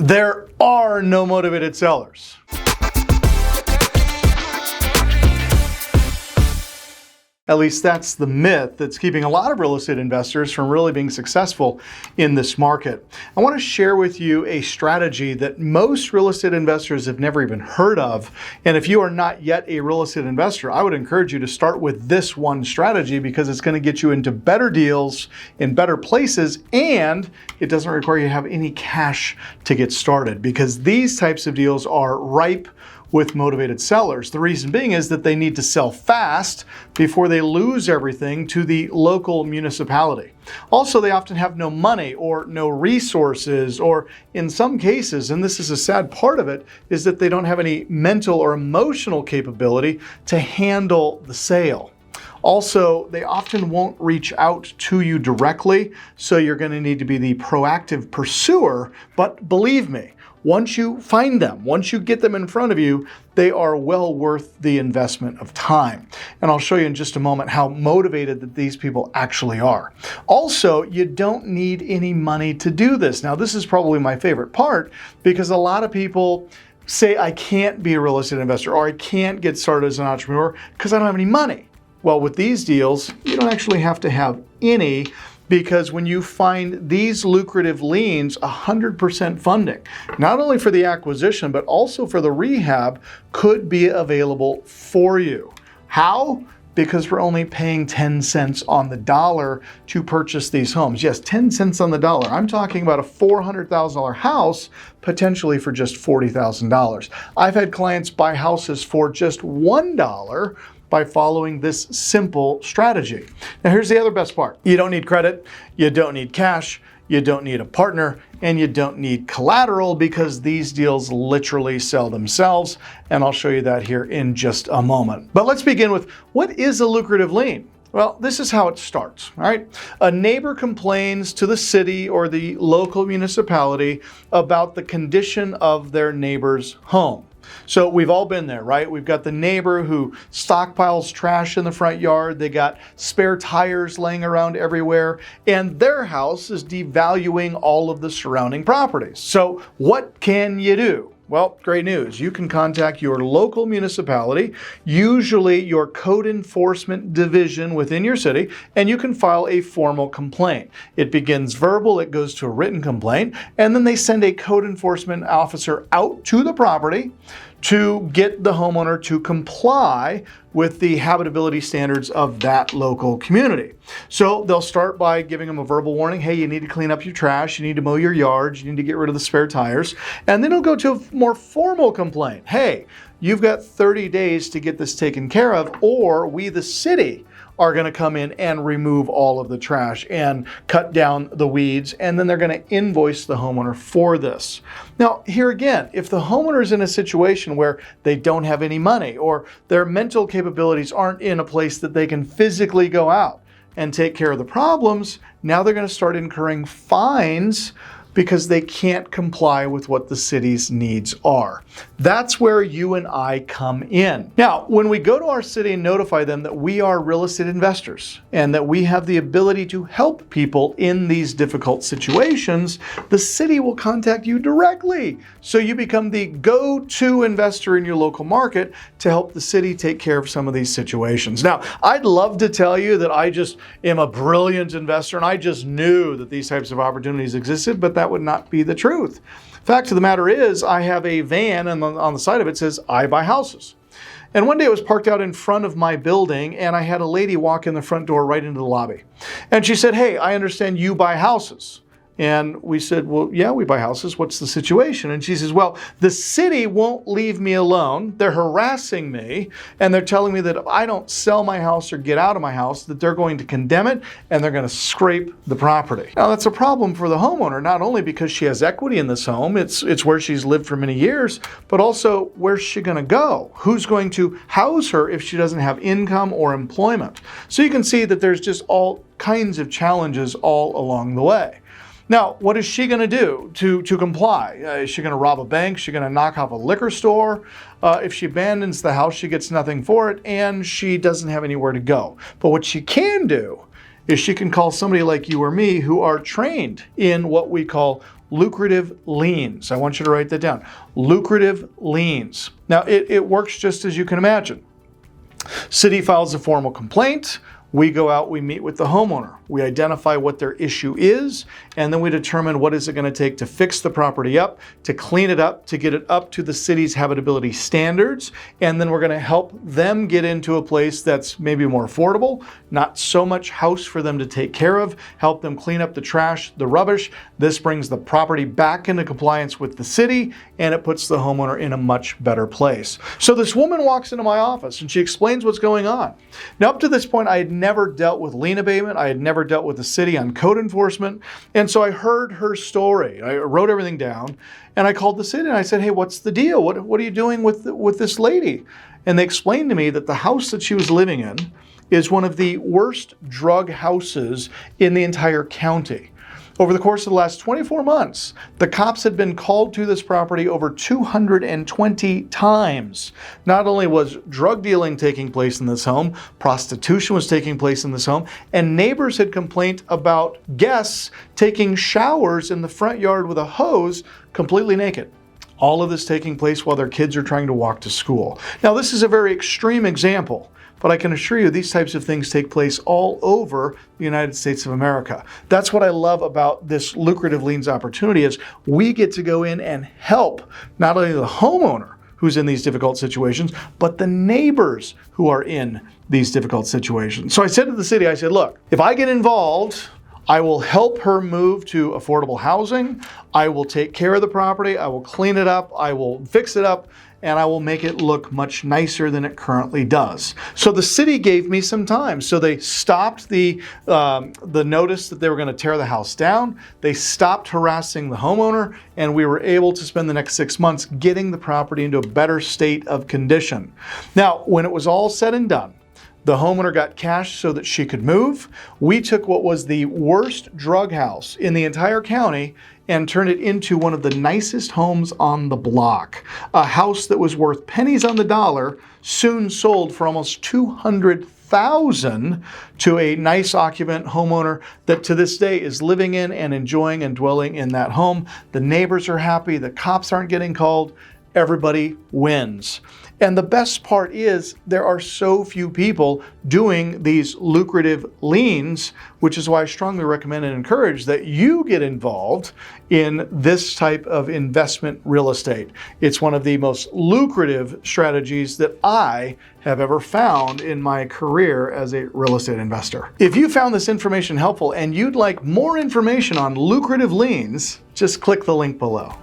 There are no motivated sellers. At least that's the myth that's keeping a lot of real estate investors from really being successful in this market. I want to share with you a strategy that most real estate investors have never even heard of. And if you are not yet a real estate investor, I would encourage you to start with this one strategy because it's going to get you into better deals in better places, and it doesn't require you to have any cash to get started because these types of deals are ripe with motivated sellers. The reason being is that they need to sell fast before they lose everything to the local municipality. Also, they often have no money or no resources, or in some cases, and this is a sad part of it, is that they don't have any mental or emotional capability to handle the sale. Also, they often won't reach out to you directly, so you're going to need to be the proactive pursuer. But believe me, once you find them, once you get them in front of you, they are well worth the investment of time. And I'll show you in just a moment how motivated that these people actually are. Also, you don't need any money to do this. Now, this is probably my favorite part because a lot of people say, I can't be a real estate investor or I can't get started as an entrepreneur because I don't have any money. Well, with these deals, you don't actually have to have any, because when you find these lucrative liens, 100% funding, not only for the acquisition, but also for the rehab, could be available for you. How? Because we're only paying 10 cents on the dollar to purchase these homes. Yes, 10 cents on the dollar. I'm talking about a $400,000 house, potentially for just $40,000. I've had clients buy houses for just $1 by following this simple strategy. Now, here's the other best part. You don't need credit, you don't need cash, you don't need a partner, and you don't need collateral because these deals literally sell themselves. And I'll show you that here in just a moment. But let's begin with, what is a lucrative lien? Well, this is how it starts, all right? A neighbor complains to the city or the local municipality about the condition of their neighbor's home. So we've all been there, right? We've got the neighbor who stockpiles trash in the front yard. They got spare tires laying around everywhere, and their house is devaluing all of the surrounding properties. So what can you do? Well, great news. You can contact your local municipality, usually your code enforcement division within your city, and you can file a formal complaint. It begins verbal, it goes to a written complaint, and then they send a code enforcement officer out to the property to get the homeowner to comply with the habitability standards of that local community. So they'll start by giving them a verbal warning. Hey, you need to clean up your trash. You need to mow your yard. You need to get rid of the spare tires. And then it'll go to a more formal complaint. Hey, you've got 30 days to get this taken care of, or we, the city, are going to come in and remove all of the trash and cut down the weeds, and then they're going to invoice the homeowner for this. Now, here again, if the homeowner is in a situation where they don't have any money or their mental capabilities aren't in a place that they can physically go out and take care of the problems, now they're going to start incurring fines because they can't comply with what the city's needs are. That's where you and I come in. Now, when we go to our city and notify them that we are real estate investors and that we have the ability to help people in these difficult situations, the city will contact you directly. So you become the go-to investor in your local market to help the city take care of some of these situations. Now, I'd love to tell you that I just am a brilliant investor and I just knew that these types of opportunities existed, but that would not be the truth. Fact of the matter is, I have a van and on the side of it says, I buy houses. And one day it was parked out in front of my building and I had a lady walk in the front door right into the lobby. And she said, hey, I understand you buy houses. And we said, well, yeah, we buy houses. What's the situation? And she says, well, the city won't leave me alone. They're harassing me. And they're telling me that if I don't sell my house or get out of my house, that they're going to condemn it and they're going to scrape the property. Now, that's a problem for the homeowner, not only because she has equity in this home, it's where she's lived for many years, but also where's she going to go? Who's going to house her if she doesn't have income or employment? So you can see that there's just all kinds of challenges all along the way. Now, what is she going to do to comply? Is she going to rob a bank? Is she going to knock off a liquor store? If she abandons the house, she gets nothing for it, and she doesn't have anywhere to go. But what she can do is she can call somebody like you or me who are trained in what we call lucrative liens. I want you to write that down. Lucrative liens. Now, it works just as you can imagine. City files a formal complaint. We go out, we meet with the homeowner. We identify what their issue is, and then we determine what is it going to take to fix the property up, to clean it up, to get it up to the city's habitability standards, and then we're going to help them get into a place that's maybe more affordable, not so much house for them to take care of, help them clean up the trash, the rubbish. This brings the property back into compliance with the city, and it puts the homeowner in a much better place. So this woman walks into my office and she explains what's going on. Now, up to this point, I had never dealt with lien abatement. I had never dealt with the city on code enforcement. And so I heard her story. I wrote everything down and I called the city and I said, hey, what's the deal? What are you doing with this lady? And they explained to me that the house that she was living in is one of the worst drug houses in the entire county. Over the course of the last 24 months, the cops had been called to this property over 220 times. Not only was drug dealing taking place in this home, prostitution was taking place in this home, and neighbors had complained about guests taking showers in the front yard with a hose completely naked. All of this taking place while their kids are trying to walk to school. Now, this is a very extreme example, but I can assure you these types of things take place all over the United States of America. That's what I love about this lucrative liens opportunity is we get to go in and help not only the homeowner who's in these difficult situations, but the neighbors who are in these difficult situations. So I said to the city, I said, look, if I get involved, I will help her move to affordable housing. I will take care of the property. I will clean it up. I will fix it up. And I will make it look much nicer than it currently does. So the city gave me some time. So they stopped the notice that they were going to tear the house down. They stopped harassing the homeowner, and we were able to spend the next 6 months getting the property into a better state of condition. Now, when it was all said and done, the homeowner got cash so that she could move. We took what was the worst drug house in the entire county and turned it into one of the nicest homes on the block. A house that was worth pennies on the dollar soon sold for almost $200,000 to a nice occupant homeowner that to this day is living in and enjoying and dwelling in that home. The neighbors are happy, the cops aren't getting called, everybody wins. And the best part is there are so few people doing these lucrative liens, which is why I strongly recommend and encourage that you get involved in this type of investment real estate. It's one of the most lucrative strategies that I have ever found in my career as a real estate investor. If you found this information helpful and you'd like more information on lucrative liens, just click the link below.